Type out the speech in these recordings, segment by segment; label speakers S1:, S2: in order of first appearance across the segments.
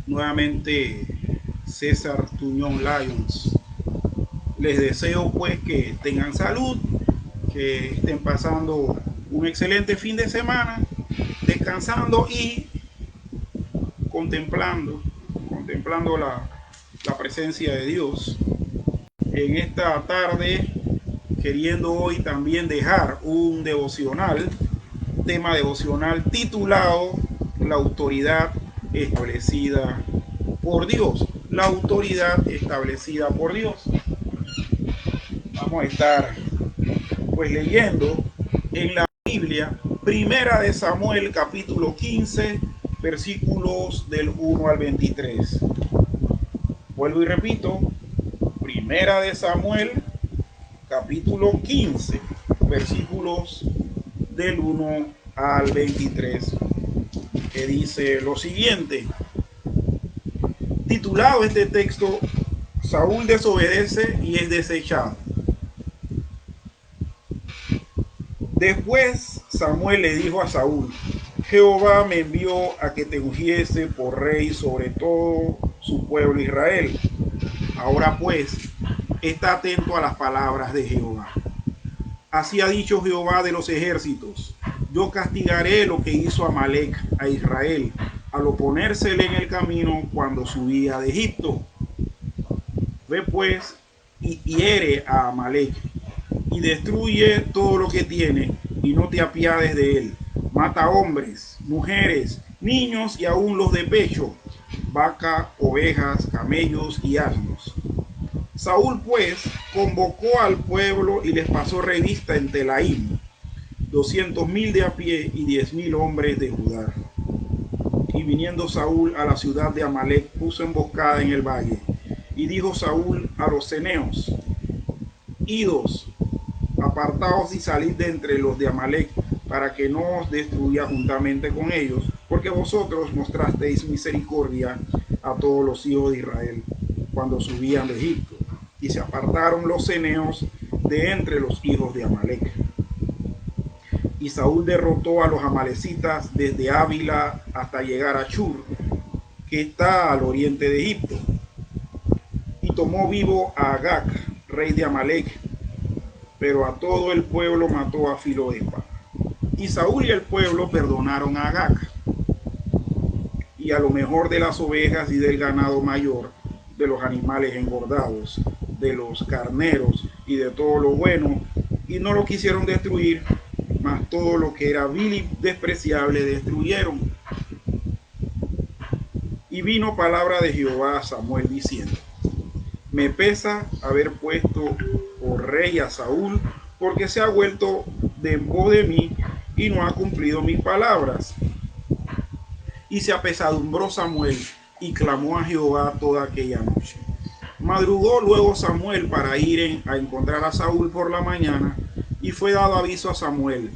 S1: nuevamente César Tuñón Lions. Les deseo pues que tengan salud, que estén pasando un excelente fin de semana, descansando y contemplando la presencia de Dios. En esta tarde, queriendo hoy también dejar un devocional, tema devocional titulado La autoridad establecida por Dios. La autoridad establecida por Dios. Vamos a estar pues leyendo en la Biblia, Primera de Samuel, capítulo 15, versículos del 1 al 23. Vuelvo y repito, Primera de Samuel, capítulo 15, versículos del 1 al 23, que dice lo siguiente. Titulado este texto, Saúl desobedece y es desechado. Después Samuel le dijo a Saúl: Jehová me envió a que te ungiese por rey sobre todo su pueblo Israel. Ahora pues, está atento a las palabras de Jehová. Así ha dicho Jehová de los ejércitos: yo castigaré lo que hizo Amalec a Israel al oponérsele en el camino cuando subía de Egipto. Ve pues y hiere a Amalec y destruye todo lo que tiene y no te apiades de él. Mata hombres, mujeres, niños y aún los de pecho, vaca, ovejas, camellos y asnos. Saúl pues convocó al pueblo y les pasó revista en Telaim, 200,000 de a pie y 10,000 hombres de Judá. Y viniendo Saúl a la ciudad de Amalec, puso emboscada en el valle. Y dijo Saúl a los ceneos: idos, apartaos y salid de entre los de Amalec, para que no os destruya juntamente con ellos, porque vosotros mostrasteis misericordia a todos los hijos de Israel cuando subían de Egipto. Y se apartaron los ceneos de entre los hijos de Amalec. Y Saúl derrotó a los amalecitas desde Ávila hasta llegar a Shur, que está al oriente de Egipto. Y tomó vivo a Agag, rey de Amalec, pero a todo el pueblo mató a filo de espada. Y Saúl y el pueblo perdonaron a Agag, y a lo mejor de las ovejas y del ganado mayor, de los animales engordados, de los carneros y de todo lo bueno, y no lo quisieron destruir, mas todo lo que era vil y despreciable destruyeron. Y vino palabra de Jehová a Samuel diciendo: me pesa haber puesto por rey a Saúl, porque se ha vuelto de en pos de mí y no ha cumplido mis palabras. Y se apesadumbró Samuel y clamó a Jehová toda aquella noche. Madrugó luego Samuel para ir a encontrar a Saúl por la mañana, y fue dado aviso a Samuel,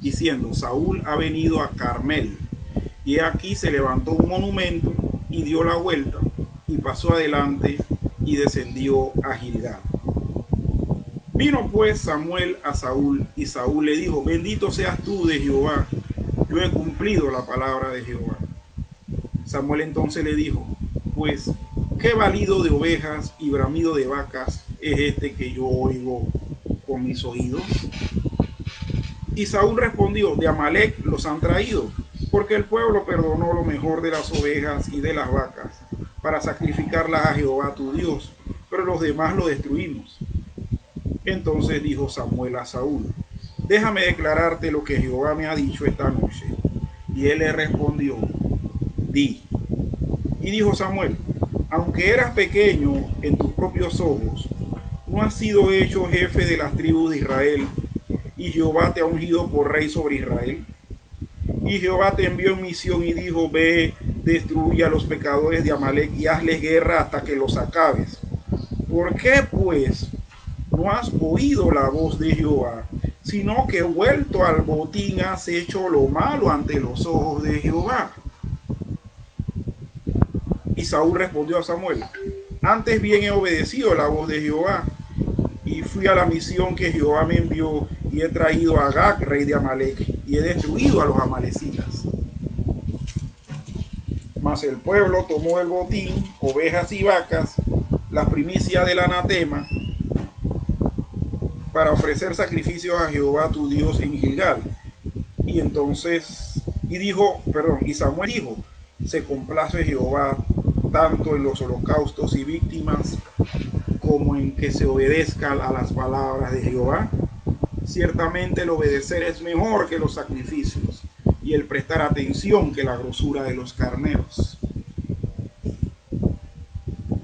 S1: diciendo: Saúl ha venido a Carmel. Y aquí se levantó un monumento y dio la vuelta y pasó adelante y descendió a Gilgal. Vino pues Samuel a Saúl, y Saúl le dijo: bendito seas tú de Jehová, yo he cumplido la palabra de Jehová. Samuel entonces le dijo: pues, ¿qué balido de ovejas y bramido de vacas es este que yo oigo con mis oídos? Y Saúl respondió: de Amalec los han traído, porque el pueblo perdonó lo mejor de las ovejas y de las vacas, para sacrificarlas a Jehová tu Dios, pero los demás lo destruimos. Entonces dijo Samuel a Saúl: déjame declararte lo que Jehová me ha dicho esta noche. Y él le respondió: di. Y dijo Samuel: aunque eras pequeño en tus propios ojos, no has sido hecho jefe de las tribus de Israel, y Jehová te ha ungido por rey sobre Israel. Y Jehová te envió en misión y dijo: ve, destruye a los pecadores de Amalec y hazles guerra hasta que los acabes. ¿Por qué pues no has oído la voz de Jehová, sino que vuelto al botín has hecho lo malo ante los ojos de Jehová? Y Saúl respondió a Samuel: antes bien he obedecido la voz de Jehová, y fui a la misión que Jehová me envió, y he traído a Agag, rey de Amalec, y he destruido a los amalecitas. Mas el pueblo tomó el botín, ovejas y vacas, las primicias del anatema, para ofrecer sacrificios a Jehová tu Dios en Gilgal. Y entonces, y Samuel dijo, se complace Jehová tanto en los holocaustos y víctimas como en que se obedezca a las palabras de Jehová. Ciertamente el obedecer es mejor que los sacrificios, y el prestar atención que la grosura de los carneros.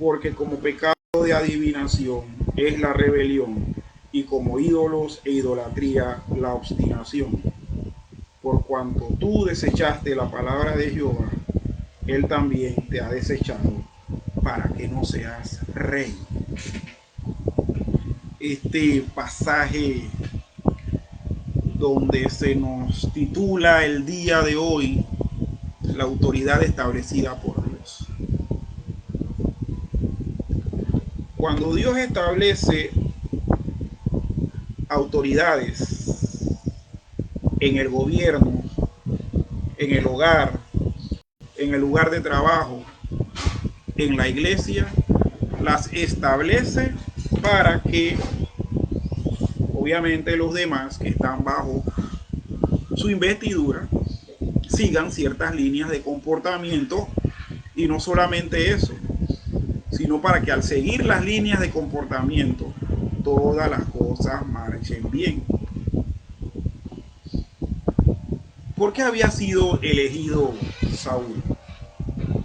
S1: Porque como pecado de adivinación es la rebelión, y como ídolos e idolatría la obstinación. Por cuanto tú desechaste la palabra de Jehová, él también te ha desechado para que no seas rey. Este pasaje donde se nos titula el día de hoy la autoridad establecida por Dios. Cuando Dios establece autoridades en el gobierno, en el hogar, en el lugar de trabajo, en la iglesia, las establece para que obviamente los demás que están bajo su investidura sigan ciertas líneas de comportamiento, y no solamente eso, sino para que al seguir las líneas de comportamiento todas las cosas marchen bien. ¿Por qué había sido elegido Saúl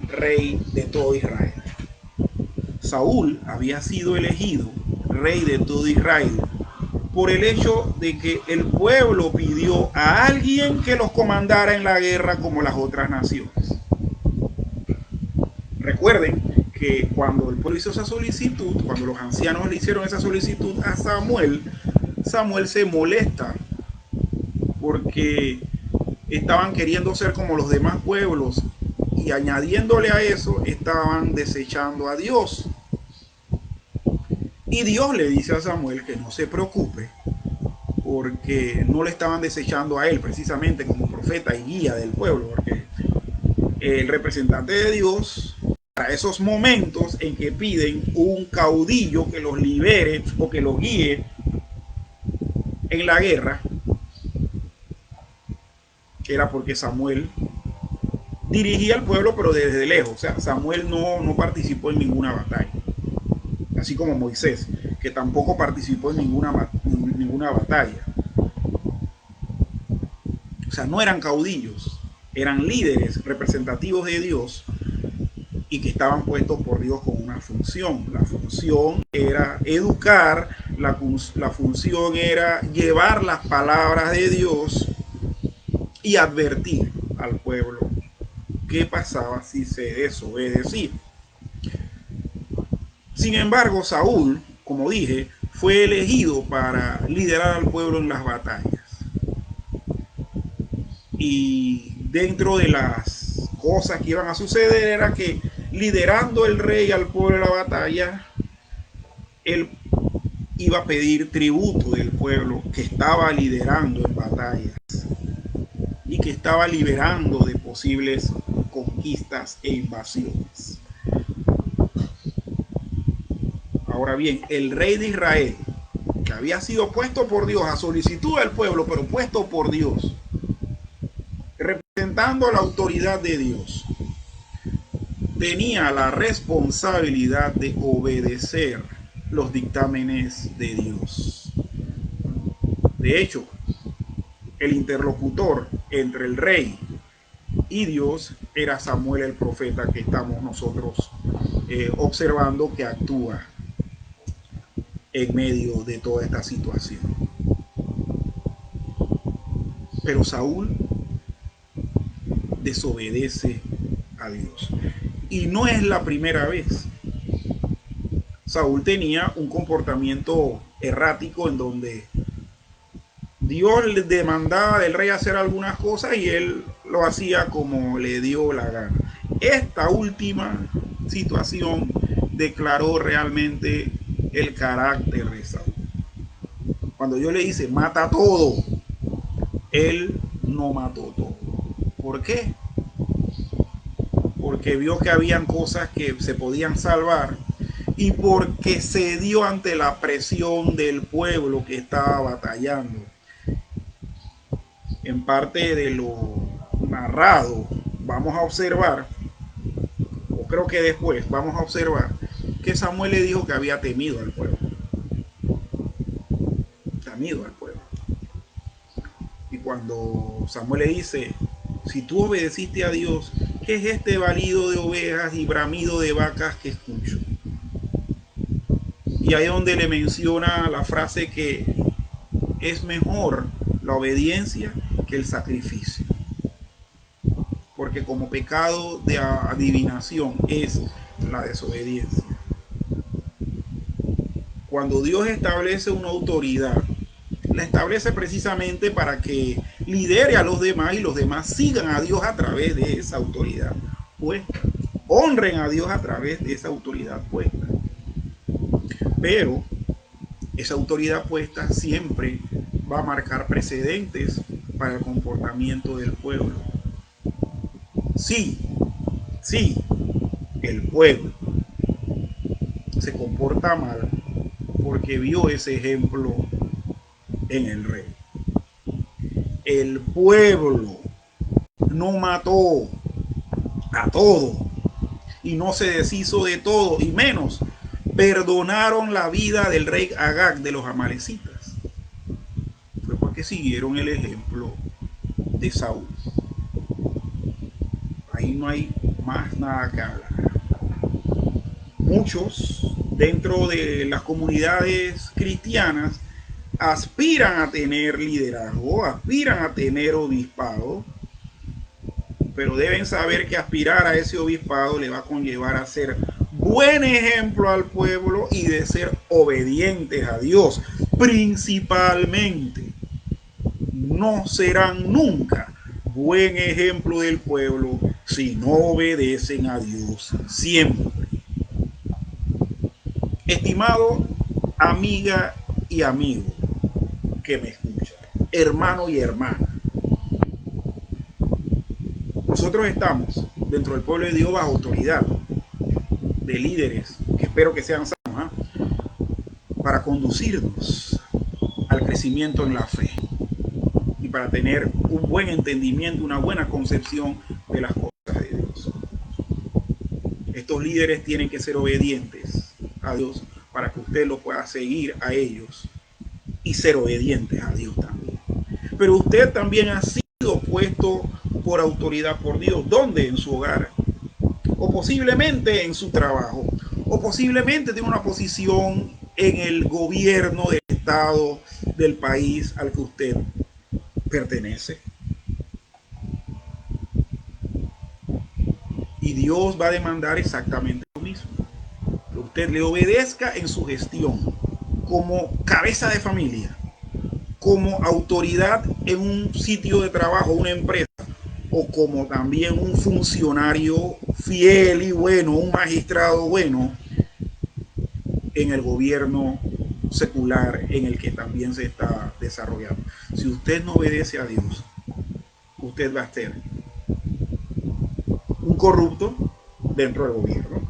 S1: rey de todo Israel? Saúl había sido elegido rey de todo Israel por el hecho de que el pueblo pidió a alguien que los comandara en la guerra como las otras naciones. Recuerden que cuando el pueblo hizo esa solicitud, cuando los ancianos le hicieron esa solicitud a Samuel, Samuel se molesta porque estaban queriendo ser como los demás pueblos, y añadiéndole a eso estaban desechando a Dios. Y Dios le dice a Samuel que no se preocupe, porque no le estaban desechando a él precisamente como profeta y guía del pueblo, porque el representante de Dios, para esos momentos en que piden un caudillo que los libere o que los guíe en la guerra, era porque Samuel dirigía al pueblo pero desde lejos. O sea, Samuel no participó en ninguna batalla, así como Moisés, que tampoco participó en ninguna batalla. O sea, no eran caudillos, eran líderes representativos de Dios y que estaban puestos por Dios con una función. La función era educar, la función era llevar las palabras de Dios y advertir al pueblo qué pasaba si se desobedecía. Sin embargo, Saúl, como dije, fue elegido para liderar al pueblo en las batallas. Y dentro de las cosas que iban a suceder era que, liderando el rey al pueblo en la batalla, él iba a pedir tributo del pueblo que estaba liderando en batallas y que estaba liberando de posibles conquistas e invasiones. Ahora bien, el rey de Israel, que había sido puesto por Dios a solicitud del pueblo, pero puesto por Dios, representando la autoridad de Dios, tenía la responsabilidad de obedecer los dictámenes de Dios. De hecho, el interlocutor entre el rey y Dios era Samuel el profeta, que estamos nosotros observando que actúa en medio de toda esta situación. Pero Saúl desobedece a Dios. Y no es la primera vez. Saúl tenía un comportamiento errático en donde Dios le demandaba del rey hacer algunas cosas y él lo hacía como le dio la gana. Esta última situación declaró realmente el carácter de Saúl. Cuando Dios le dice mata todo, él no mató todo. ¿Por qué? Porque porque vio que habían cosas que se podían salvar y porque se dio ante la presión del pueblo que estaba batallando. En parte de lo narrado, vamos a observar, o creo que después vamos a observar, que Samuel le dijo que había temido al pueblo. Temido al pueblo. Y cuando Samuel le dice, si tú obedeciste a Dios, ¿qué es este balido de ovejas y bramido de vacas que escucho? Y ahí es donde le menciona la frase que es mejor la obediencia que el sacrificio. Porque como pecado de adivinación es la desobediencia. Cuando Dios establece una autoridad, la establece precisamente para que lidere a los demás y los demás sigan a Dios a través de esa autoridad puesta. Honren a Dios a través de esa autoridad puesta. Pero esa autoridad puesta siempre va a marcar precedentes para el comportamiento del pueblo. Sí, el pueblo se comporta mal porque vio ese ejemplo en el rey. El pueblo no mató a todo y no se deshizo de todo, y menos perdonaron la vida del rey Agag de los amalecitas. Fue porque siguieron el ejemplo de Saúl. Ahí no hay más nada que hablar. Muchos dentro de las comunidades cristianas aspiran a tener liderazgo, aspiran a tener obispado, pero deben saber que aspirar a ese obispado le va a conllevar a ser buen ejemplo al pueblo y de ser obedientes a Dios. Principalmente, no serán nunca buen ejemplo del pueblo si no obedecen a Dios siempre. Estimado amiga y amigo que me escucha, hermano y hermana, nosotros estamos dentro del pueblo de Dios bajo autoridad de líderes, que espero que sean sanos, para conducirnos al crecimiento en la fe y para tener un buen entendimiento, una buena concepción de las cosas de Dios. Estos líderes tienen que ser obedientes a Dios para que usted lo pueda seguir a ellos y ser obedientes a Dios también. Pero usted también ha sido puesto por autoridad por Dios. ¿Dónde? En su hogar. O posiblemente en su trabajo. O posiblemente tiene una posición en el gobierno del estado, del país al que usted pertenece. Y Dios va a demandar exactamente lo mismo. Que usted le obedezca en su gestión, como cabeza de familia, como autoridad en un sitio de trabajo, una empresa, o como también un funcionario fiel y bueno, un magistrado bueno en el gobierno secular en el que también se está desarrollando. Si usted no obedece a Dios, usted va a ser un corrupto dentro del gobierno,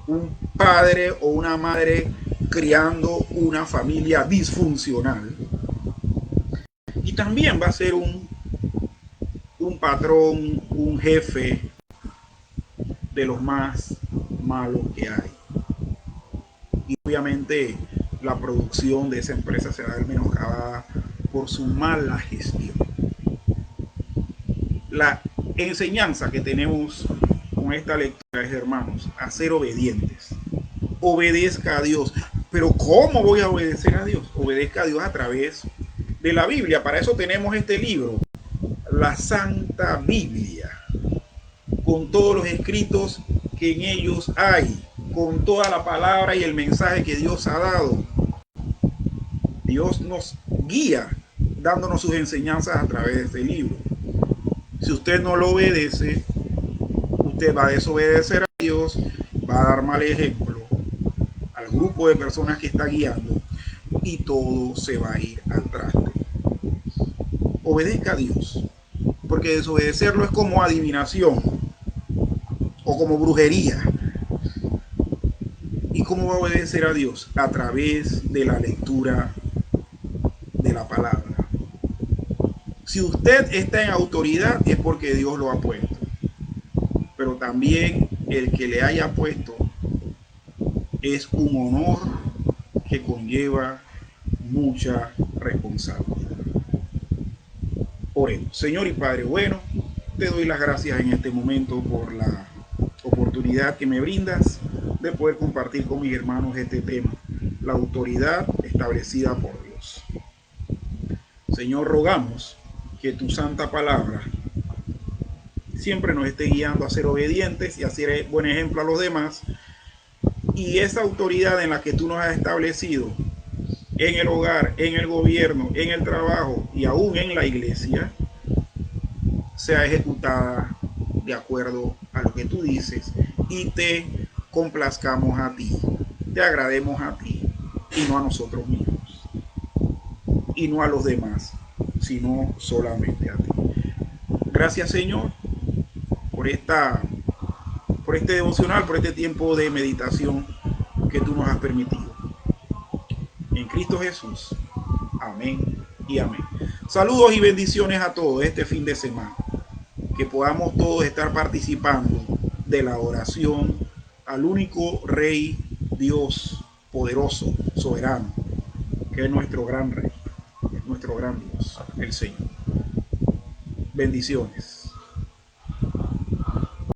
S1: un padre o una madre criando una familia disfuncional, y también va a ser un patrón, un jefe de los más malos que hay. Y obviamente la producción de esa empresa será menoscabada por su mala gestión. La enseñanza que tenemos con esta lectura es, hermanos, a ser obedientes. Obedezca a Dios. Pero ¿cómo voy a obedecer a Dios? Obedezca a Dios a través de la Biblia. Para eso tenemos este libro, la Santa Biblia, con todos los escritos que en ellos hay, con toda la palabra y el mensaje que Dios ha dado. Dios nos guía dándonos sus enseñanzas a través de este libro. Si usted no lo obedece, usted va a desobedecer a Dios, va a dar mal ejemplo al grupo de personas que está guiando y todo se va a ir al traste. Obedezca a Dios, porque desobedecerlo es como adivinación. o como brujería. ¿Y cómo va a obedecer a Dios? A través de la lectura de la palabra. Si usted está en autoridad es porque Dios lo ha puesto. Pero también el que le haya puesto es un honor que conlleva mucha responsabilidad. Oremos. Señor y Padre bueno, te doy las gracias en este momento por la oportunidad que me brindas de poder compartir con mis hermanos este tema, la autoridad establecida por Dios. Señor, rogamos que tu santa palabra siempre nos esté guiando a ser obedientes y a ser buen ejemplo a los demás, y esa autoridad en la que tú nos has establecido en el hogar, en el gobierno, en el trabajo y aún en la iglesia, sea ejecutada de acuerdo a lo que tú dices y te complazcamos a ti, te agrademos a ti y no a nosotros mismos y no a los demás, sino solamente a ti. Gracias, Señor, por este devocional, por este tiempo de meditación que tú nos has permitido. En Cristo Jesús. Amén y amén. Saludos y bendiciones a todos este fin de semana. Que podamos todos estar participando de la oración al único Rey, Dios poderoso, soberano, que es nuestro gran Rey, es nuestro gran Dios, el Señor. Bendiciones.